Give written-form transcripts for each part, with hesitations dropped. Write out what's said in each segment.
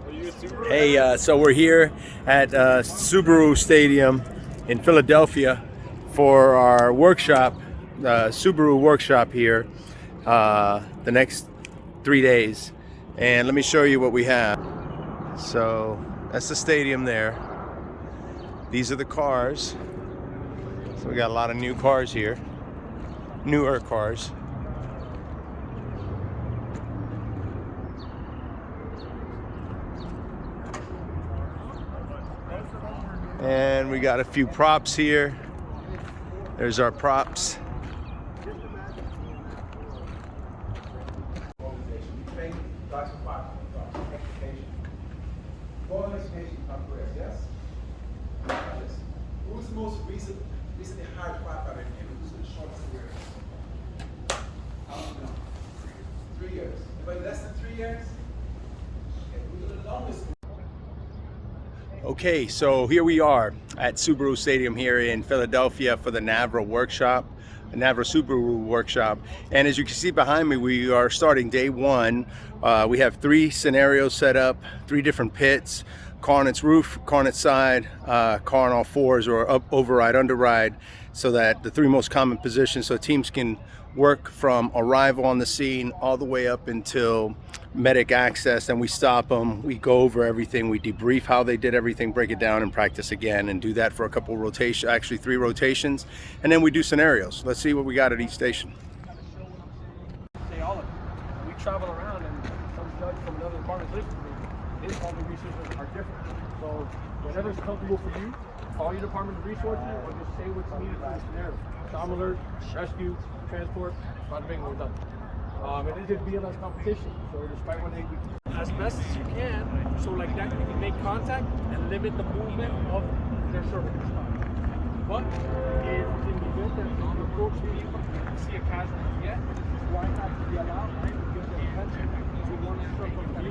Hey, so we're here at Subaru Stadium in Philadelphia for our workshop, Subaru workshop here, the next 3 days. And let me show you what we have. So that's the stadium there. These are the cars. So we got a lot of new cars here, newer cars. And we got a few props here. There's our props. Who's the most recently hired firefighter in who's the shortest career? How long been on? 3 years. Anybody less than 3 years? Okay, who's the longest? Okay, so here we are at Subaru Stadium here in Philadelphia for the NAVRA Workshop, the NAVRA Subaru Workshop. And as you can see behind me, we are starting day one. We have 3 scenarios set up, 3 different pits: car on its roof, car on its side, car on all fours, or up, override, underride, so that the 3 most common positions, so teams can work from arrival on the scene all the way up until medic access. And we stop them, we go over everything, we debrief how they did everything, break it down, and practice again, and do that for a couple rotations, actually 3 rotations, and then we do scenarios. Let's see what we got at each station. Say all of it. We travel around and some judge from another department listens to me. His department of resources are different. So whatever's comfortable for you, call your department of resources or just say what's needed for the scenario. Trauma alert, rescue, transport, bada bing, we're done. It is a BLS competition, so despite what they do, as best as you can, so like that you can make contact and limit the movement of their cervical spine. But if in the event that you approach the vehicle, you see a casualty yet, why not be allowed to give them attention to one circle to get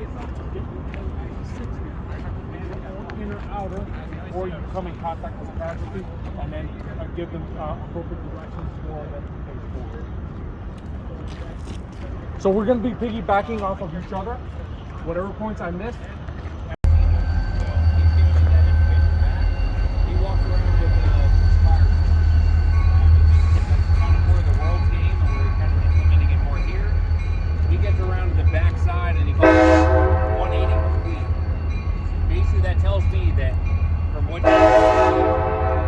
inner outer, or you come in contact with the casualty and then give them appropriate directions for them to take forward. So we're going to be piggybacking off of each other. Whatever points I missed. He walks around with fire. That's kind of more the world game, and we're kind of implementing it more here. He gets around to the back side and he calls it 180 complete. Basically, that tells me that from what you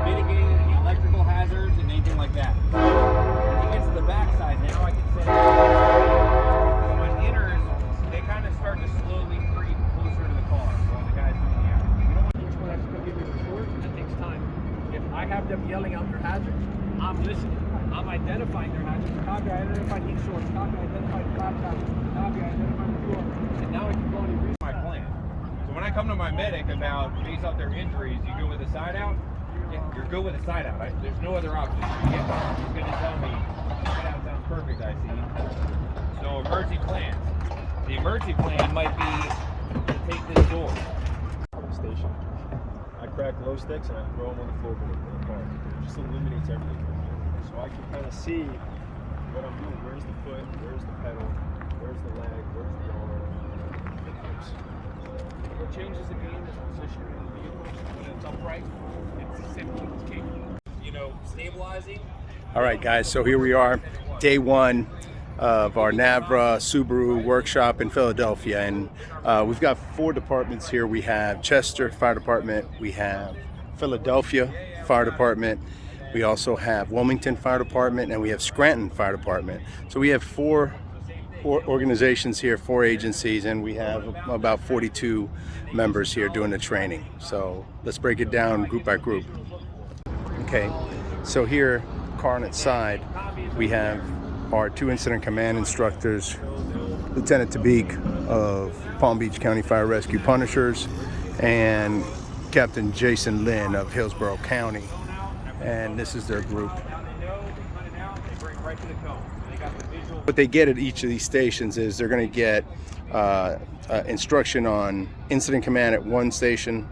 mitigated any electrical hazards and anything like that. When he gets to the back side, now I can say when inners, they kind of start to slowly creep closer to the car while the guy's doing the out. You don't want each one that's going to give you a report. That takes time. If I have them yelling out their hazards, I'm listening. I'm identifying their hazards. Copy, I identified heat source. Copy, I identified flat top. Copy, I identified the floor. And now I can go and read my plan. So when I come to my medic about based off their injuries, you go with a side out. Yeah, you're good with a side out. There's no other option. He's going to tell me side out sounds perfect. I see. So emergency plans. The emergency plan might be to take this door. Station. I crack glow sticks and I throw them on the floorboard of the car. It just eliminates everything for me. So I can kind of see what I'm doing. Where's the foot? Where's the pedal? Where's the leg? Where's the arm? What changes the game is positioning of the vehicle. When it's upright, it's simple, it's capable. You know, stabilizing. All right, guys, so here we are, day one of our NAVRA Subaru workshop in Philadelphia, and we've got 4 departments here. We have Chester Fire Department, we have Philadelphia Fire Department, we also have Wilmington Fire Department, and we have Scranton Fire Department. So we have 4 organizations here, 4 agencies, and we have about 42 members here doing the training. So let's break it down group by group. Okay, so here, car on its side, we have our 2 incident command instructors, Lieutenant Tabik of Palm Beach County Fire Rescue Punishers and Captain Jason Lynn of Hillsborough County. And this is their group. What they get at each of these stations is they're going to get instruction on incident command at one station,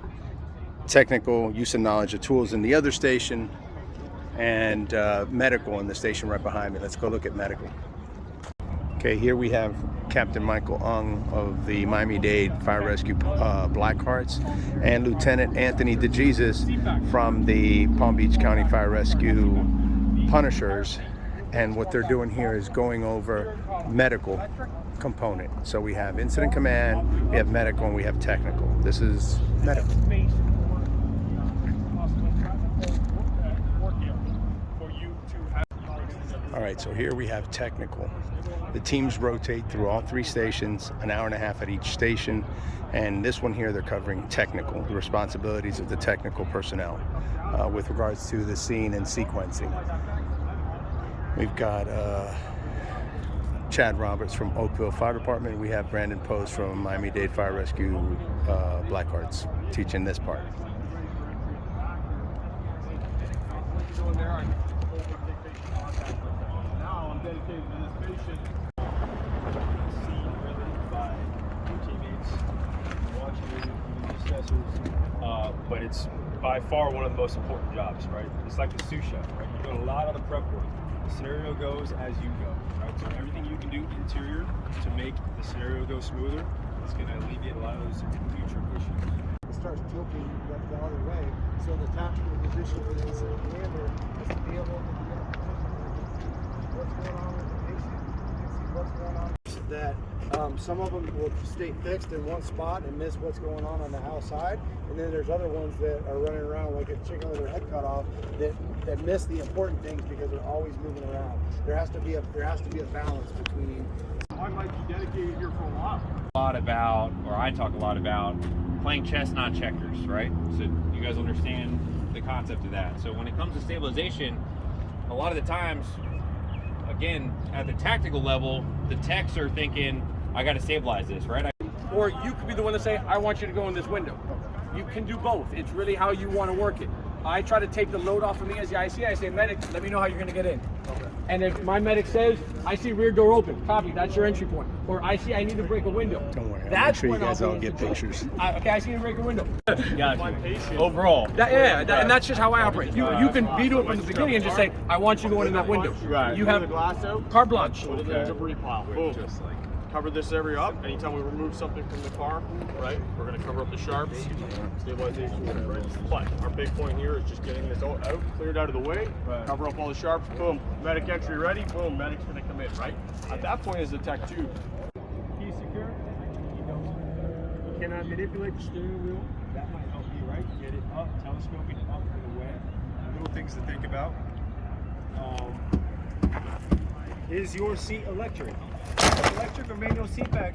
technical use and knowledge of tools in the other station, and medical in the station right behind me. Let's go look at medical. Okay. Okay, here we have Captain Michael Ung of the Miami-Dade Fire Rescue Blackhearts and Lieutenant Anthony DeJesus from the Palm Beach County Fire Rescue Punishers. And what they're doing here is going over medical component. So we have incident command, we have medical, and we have technical. This is medical. All right, so here we have technical. The teams rotate through all 3 stations, an hour and a half at each station. And this one here, they're covering technical, the responsibilities of the technical personnel with regards to the scene and sequencing. We've got Chad Roberts from Oakville Fire Department. We have Brandon Post from Miami-Dade Fire Rescue Blackhearts teaching this part. Now I'm dedicated to this patient. Seen by your teammates, watching the assessors, but it's by far one of the most important jobs, right? It's like the sous chef, right? You're doing a lot of the prep work. The scenario goes as you go, right? So everything you can do interior to make the scenario go smoother, it's going to alleviate a lot of those future issues. It starts tilting the other way, so the tactical position for the incident commander is to be able to what's going on with the patient and see what's going on. That some of them will stay fixed in one spot and miss what's going on the outside, and then there's other ones that are running around like a chicken with their head cut off that miss the important things because they're always moving around. There has to be a balance between. I might be dedicated here for a while. I talk a lot about playing chess, not checkers, right? So you guys understand the concept of that. So when it comes to stabilization, a lot of the times, again, at the tactical level, the techs are thinking, I got to stabilize this, right? Or you could be the one to say, I want you to go in this window. You can do both. It's really how you want to work it. I try to take the load off of me as the IC. I say, medic, let me know how you're going to get in. Okay. And if my medic says, I see rear door open, copy, that's your entry point. Or I see I need to break a window. Don't worry, I'll That's make sure you when guys I'll all be in get control. pictures. Okay, I see you break a window. Gotcha. Overall. And that's just how I operate. You can be to it from the beginning and just say, I want you going in that window. Right. You have the glass out. carte blanche. Put it in the debris pile. Boom. Just like cover this area up. Anytime we remove something from the car, right, we're going to cover up the sharps, stabilization, right? But our big point here is just getting this out, cleared out of the way, cover up all the sharps, boom, medic entry ready, boom, medic's going to come in, right? At that point is the tech tube. Key secure. You cannot manipulate the steering wheel. That might help you, right? Get it up, telescoping up and away. Little things to think about. Is your seat electric? Electric or manual seat back